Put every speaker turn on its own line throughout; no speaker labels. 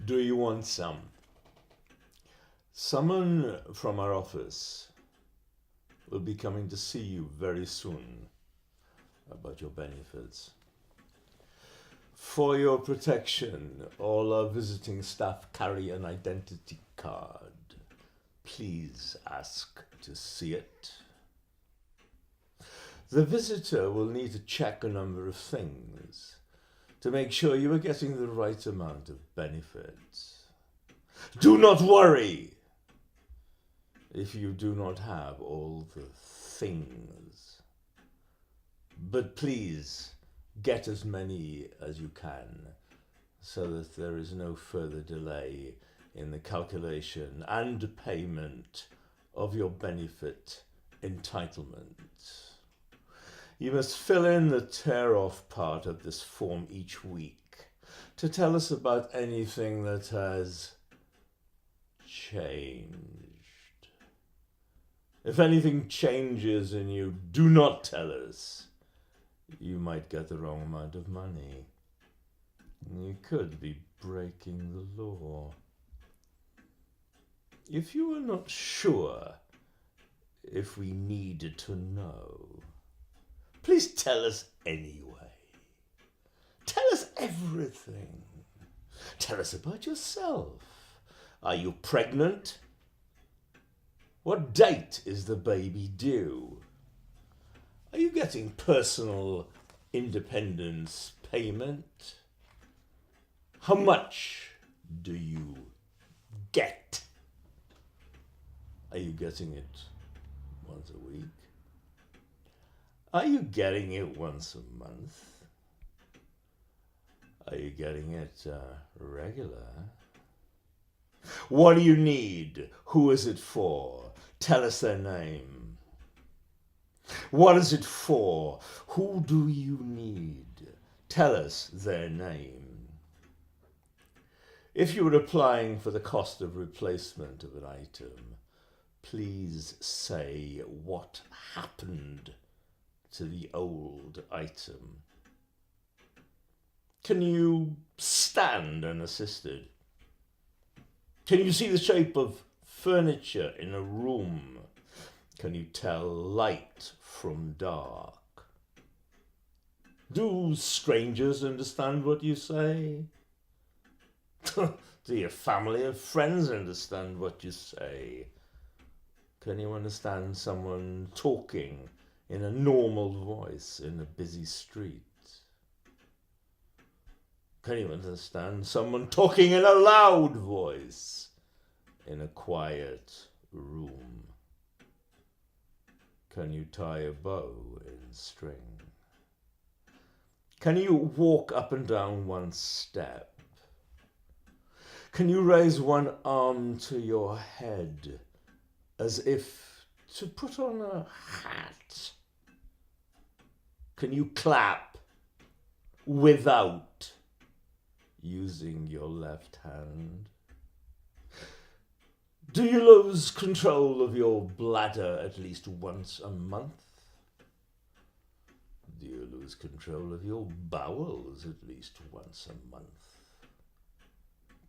Do you want some? Someone from our office will be coming to see you very soon about your benefits. For your protection, all our visiting staff carry an identity card. Please ask to see it. The visitor will need to check a number of things to make sure you are getting the right amount of benefits. Do not worry if you do not have all the things, but please get as many as you can so that there is no further delay in the calculation and payment of your benefit entitlement. You must fill in the tear-off part of this form each week to tell us about anything that has changed. If anything changes and you do not tell us, you might get the wrong amount of money. You could be breaking the law. If you are not sure if we need to know, please tell us anyway. Tell us everything. Tell us about yourself. Are you pregnant? What date is the baby due? Are you getting personal independence payment? How much do you get? Are you getting it once a week? Are you getting it once a month? Are you getting it regular? What do you need? Who is it for? Tell us their name. What is it for? Who do you need? Tell us their name. If you are applying for the cost of replacement of an item, please say what happened to the old item. Can you stand unassisted? Can you see the shape of furniture in a room? Can you tell light from dark? Do strangers understand what you say? Do your family or friends understand what you say? Can you understand someone talking in a normal voice in a busy street? Can you understand someone talking in a loud voice in a quiet room? Can you tie a bow in string? Can you walk up and down one step? Can you raise one arm to your head as if to put on a hat? Can you clap without using your left hand? Do you lose control of your bladder at least once a month? Do you lose control of your bowels at least once a month?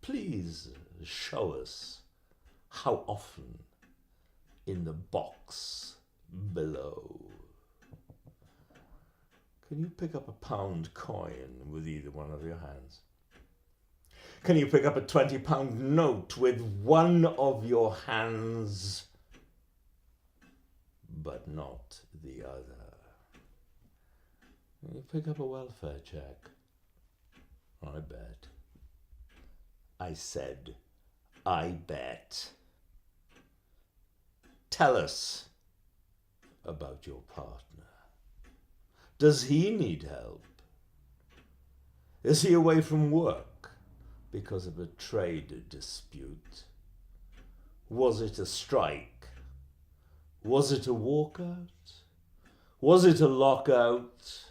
Please show us how often in the box below. Can you pick up a £1 coin with either one of your hands? Can you pick up a £20 note with one of your hands, but not the other? Can you pick up a welfare check? I bet. I said, I bet. Tell us about your partner. Does he need help? Is he away from work because of a trade dispute? Was it a strike? Was it a walkout? Was it a lockout?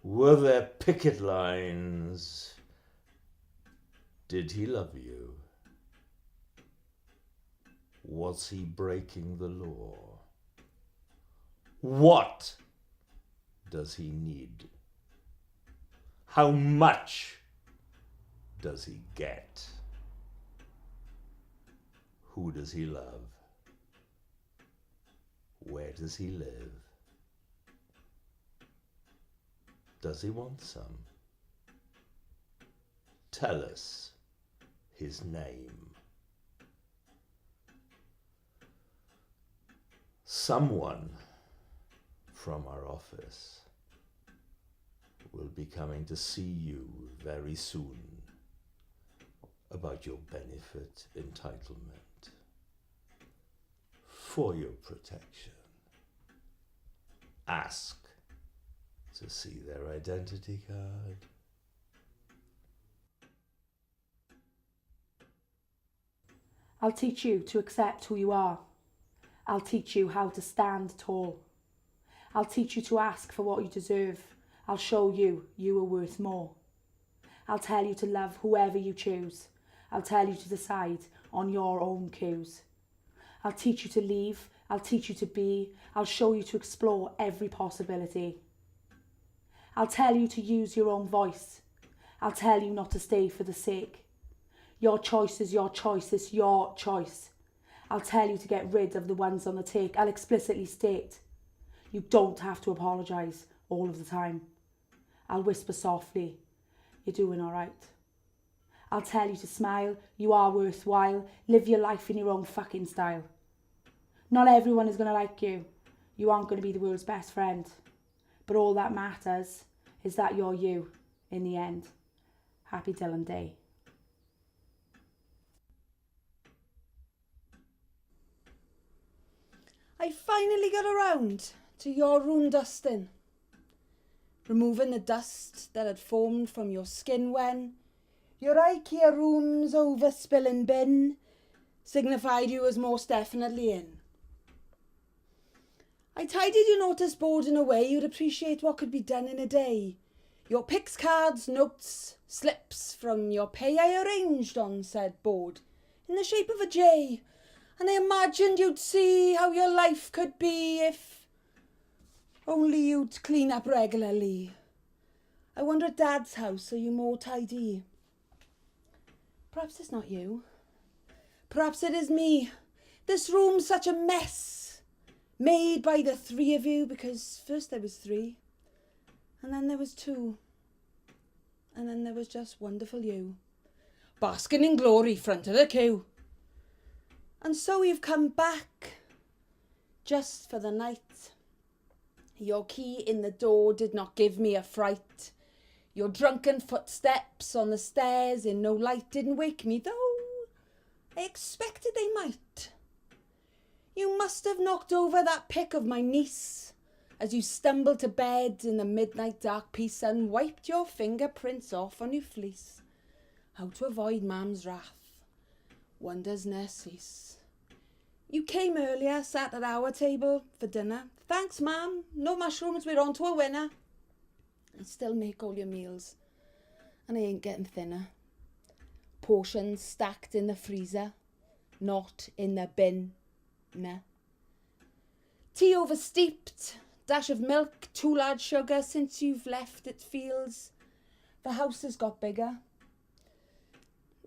Were there picket lines? Did he love you? Was he breaking the law? What does he need? How much does he get? Who does he love? Where does he live? Does he want some? Tell us his name. Someone from our office will be coming to see you very soon about your benefit entitlement for your protection. Ask to see their identity card.
I'll teach you to accept who you are. I'll teach you how to stand tall. I'll teach you to ask for what you deserve. I'll show you you are worth more. I'll tell you to love whoever you choose. I'll tell you to decide on your own cues. I'll teach you to leave. I'll teach you to be. I'll show you to explore every possibility. I'll tell you to use your own voice. I'll tell you not to stay for the sake. Your choice is your choice, it's your choice. I'll tell you to get rid of the ones on the take. I'll explicitly state you don't have to apologise all of the time. I'll whisper softly, you're doing all right. I'll tell you to smile, you are worthwhile. Live your life in your own fucking style. Not everyone is going to like you. You aren't going to be the world's best friend. But all that matters is that you're you in the end. Happy Dylan Day.
I finally got around to your room dusting, removing the dust that had formed from your skin when your IKEA room's overspilling bin signified you was most definitely in. I tidied your notice board in a way you'd appreciate what could be done in a day. Your pics, cards, notes, slips from your pay I arranged on said board in the shape of a J, and I imagined you'd see how your life could be if only you'd clean up regularly. I wonder at Dad's house, are you more tidy? Perhaps it's not you. Perhaps it is me. This room's such a mess, made by the three of you, because first there was three, and then there was two, and then there was just wonderful you, basking in glory front of the queue. And so you've come back, just for the night. Your key in the door did not give me a fright. Your drunken footsteps on the stairs in no light didn't wake me, though I expected they might. You must have knocked over that pic of my niece as you stumbled to bed in the midnight dark peace and wiped your fingerprints off on your fleece. How to avoid Mam's wrath, one does ne'er cease. You came earlier, sat at our table for dinner. Thanks, Mam, no mushrooms, we're on to a winner. I still make all your meals, and I ain't getting thinner. Portions stacked in the freezer, not in the bin. Nah. Tea oversteeped, dash of milk, too large sugar. Since you've left, it feels the house has got bigger.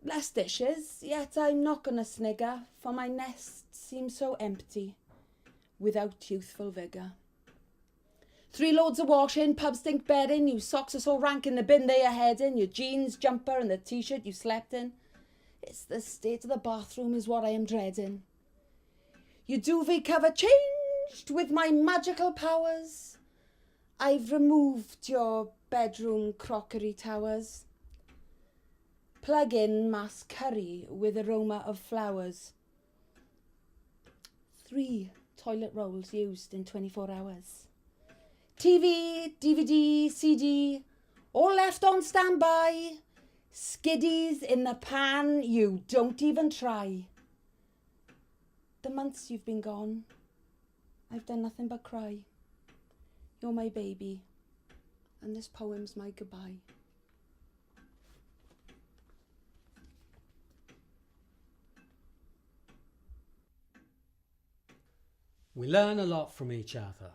Less dishes, yet I'm not gonna snigger, for my nest seems so empty without youthful vigour. 3 loads of washing, pub stink bedding, your socks are so rank in the bin they are heading, your jeans, jumper and the t-shirt you slept in. It's the state of the bathroom is what I am dreading. Your duvet cover changed with my magical powers. I've removed your bedroom crockery towers. Plug in mass curry with aroma of flowers. 3 toilet rolls used in 24 hours. TV, DVD, CD, all left on standby. Skiddies in the pan, you don't even try. The months you've been gone, I've done nothing but cry. You're my baby, and this poem's my goodbye.
We learn a lot from each other,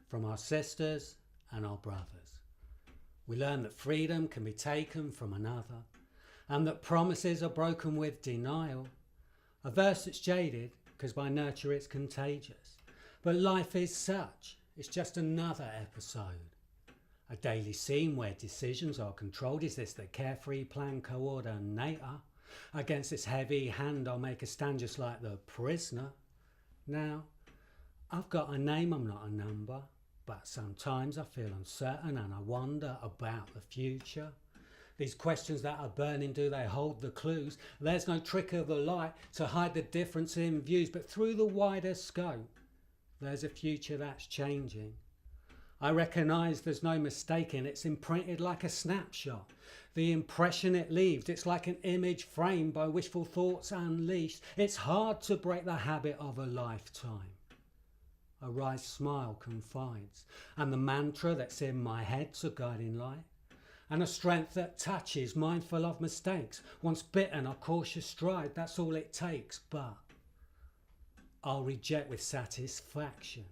from our sisters and our brothers. We learn that freedom can be taken from another, and that promises are broken with denial. A verse that's jaded, because by nature it's contagious. But life is such, it's just another episode. A daily scene where decisions are controlled. Is this the carefree plan coordinator? Against this heavy hand I'll make a stand just like the prisoner. Now, I've got a name, I'm not a number. But sometimes I feel uncertain and I wonder about the future. These questions that are burning, do they hold the clues? There's no trick of the light to hide the difference in views, but through the wider scope, there's a future that's changing. I recognise there's no mistaking, it's imprinted like a snapshot. The impression it leaves, it's like an image framed by wishful thoughts unleashed. It's hard to break the habit of a lifetime. A wry smile confides, and the mantra that's in my head's a guiding light, and a strength that touches, mindful of mistakes. Once bitten, a cautious stride, that's all it takes, but I'll reject with satisfaction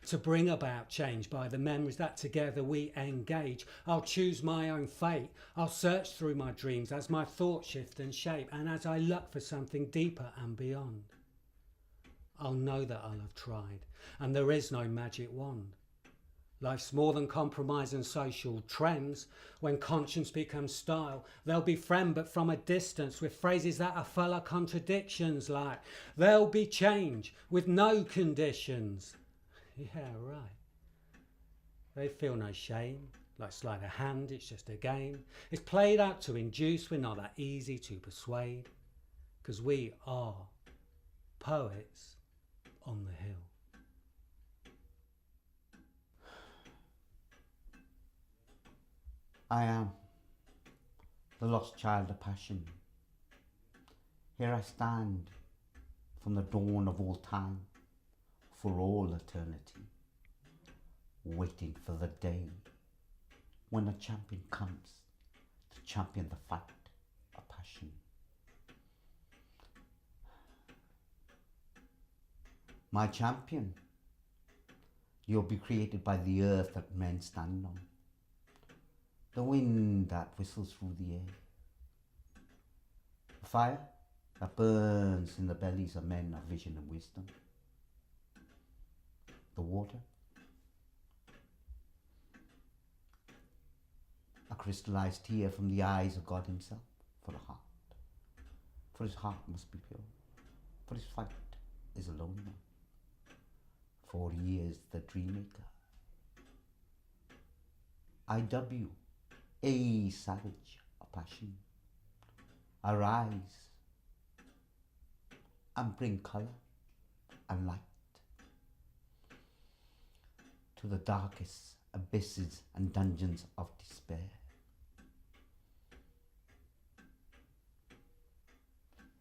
to bring about change by the memories that together we engage. I'll choose my own fate, I'll search through my dreams as my thoughts shift and shape, and as I look for something deeper and beyond. I'll know that I'll have tried, and there is no magic wand. Life's more than compromise and social trends. When conscience becomes style, they'll befriend but from a distance, with phrases that are full of contradictions, like there'll be change with no conditions. Yeah, right. They feel no shame, like sleight of hand, it's just a game. It's played out to induce, we're not that easy to persuade, 'cause we are poets on the hill.
I am the lost child of passion. Here I stand from the dawn of all time, for all eternity, waiting for the day when a champion comes to champion the fight of passion. My champion, you'll be created by the earth that men stand on, the wind that whistles through the air, the fire that burns in the bellies of men of vision and wisdom, the water, a crystallized tear from the eyes of God himself for the heart, for his heart must be pure, for his fight is a lone one, for he is the dream maker. I dub you a savage of passion. Arise and bring colour and light to the darkest abysses and dungeons of despair.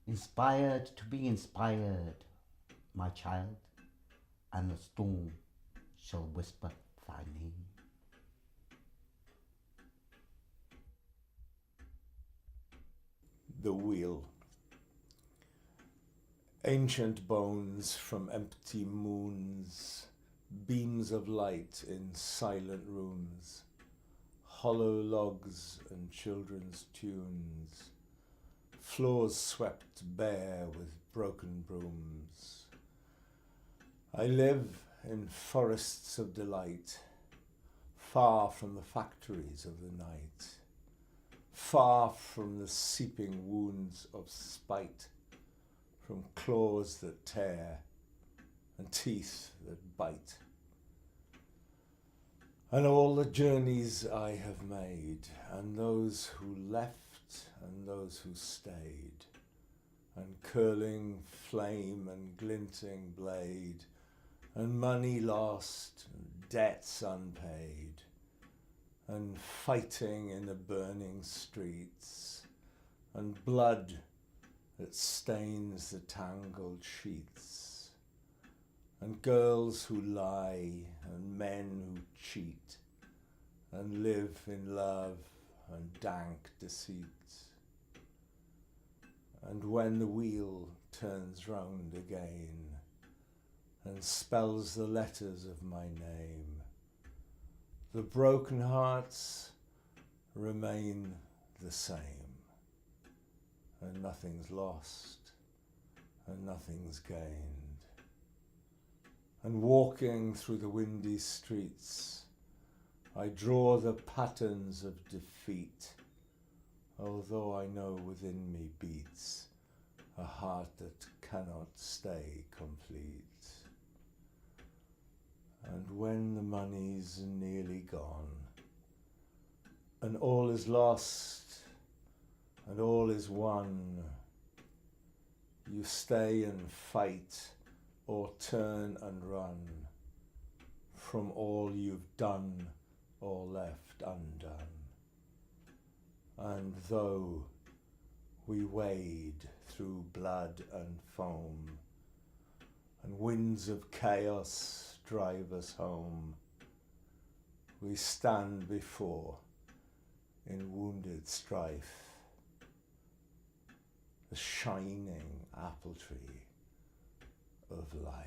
Inspired to be inspired, my child, and the storm shall whisper thy name.
The wheel. Ancient bones from empty moons, beams of light in silent rooms, hollow logs and children's tunes, floors swept bare with broken brooms. I live in forests of delight, far from the factories of the night, far from the seeping wounds of spite, from claws that tear and teeth that bite. And all the journeys I have made, and those who left and those who stayed, and curling flame and glinting blade, and money lost, and debts unpaid, and fighting in the burning streets, and blood that stains the tangled sheets, and girls who lie, and men who cheat, and live in love and dank deceit. And when the wheel turns round again and spells the letters of my name, the broken hearts remain the same, and nothing's lost, nothing's gained. And walking through the windy streets, I draw the patterns of defeat, although I know within me beats a heart that cannot stay complete. And when the money's nearly gone, and all is lost, and all is won, you stay and fight, or turn and run from all you've done or left undone. And though we wade through blood and foam, and winds of chaos drive us home, we stand before, in wounded strife, the shining apple tree of life.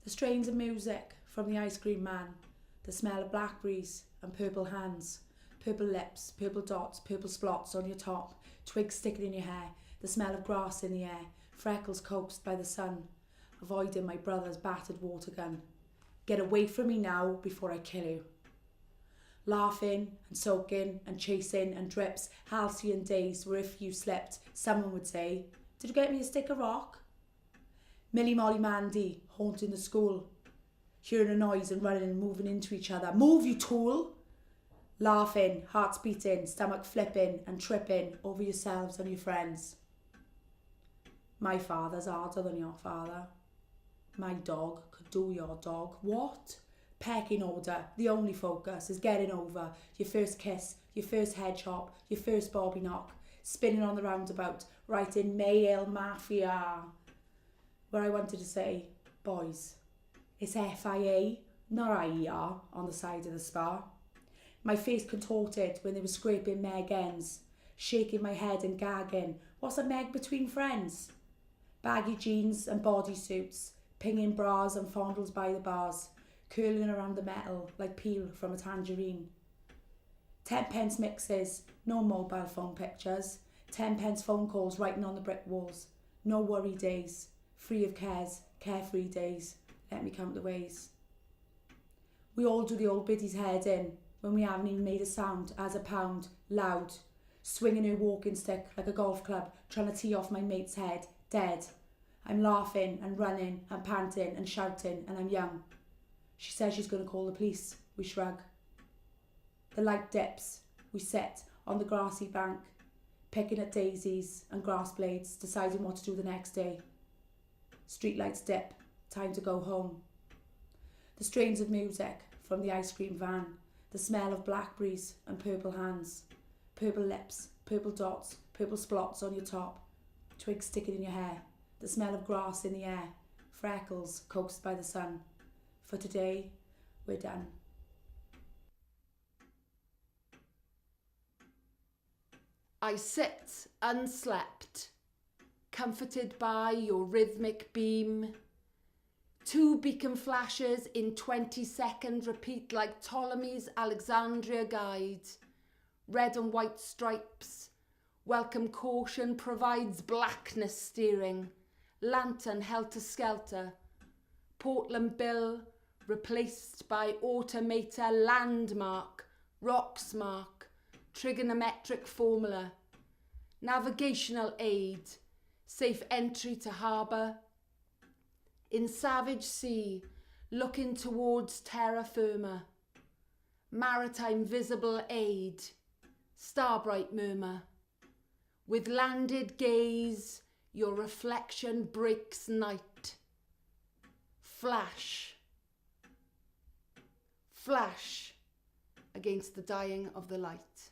The strains of music from the ice cream man, the smell of blackberries and purple hands, purple lips, purple dots, purple splots on your top, twigs sticking in your hair, the smell of grass in the air, freckles coaxed by the sun, avoiding my brother's battered water gun. Get away from me now before I kill you. Laughing and soaking and chasing and drips, halcyon days where if you slept, someone would say, "Did you get me a stick of rock?" Millie Molly Mandy haunting the school, hearing a noise and running and moving into each other. "Move, you tool!" Laughing, hearts beating, stomach flipping and tripping over yourselves and your friends. My father's harder than your father. My dog could do your dog. What? Pecking order. The only focus is getting over your first kiss, your first head chop, your first bobby knock, spinning on the roundabout, writing Mayhill Mafia. Where I wanted to say, boys, it's FIA, not IER, on the side of the spar. My face contorted when they were scraping Meg ends, shaking my head and gagging. What's a Meg between friends? Baggy jeans and bodysuits, pinging bras and fondles by the bars, curling around the metal like peel from a tangerine. 10p mixes, no mobile phone pictures, 10p phone calls writing on the brick walls. No worry days, free of cares, carefree days. Let me count the ways. We all do the old biddy's head in when we haven't even made a sound as a pound, loud, swinging her walking stick like a golf club, trying to tee off my mate's head, dead. I'm laughing and running and panting and shouting, and I'm young. She says she's going to call the police. We shrug. The light dips. We sit on the grassy bank, picking at daisies and grass blades, deciding what to do the next day. Streetlights dip. Time to go home. The strains of music from the ice cream van, the smell of blackberries and purple hands, purple lips, purple dots, purple splots on your top, twigs sticking in your hair, the smell of grass in the air, freckles coaxed by the sun. For today, we're done.
I sit unslept, comforted by your rhythmic beam. 2 beacon flashes in 20-second repeat like Ptolemy's Alexandria guide. Red and white stripes. Welcome caution provides blackness steering. Lantern helter-skelter. Portland Bill replaced by automator landmark, rocks mark, trigonometric formula. Navigational aid. Safe entry to harbour. In savage sea, looking towards terra firma. Maritime visible aid, starbright murmur. With landed gaze, your reflection breaks night. Flash, flash against the dying of the light.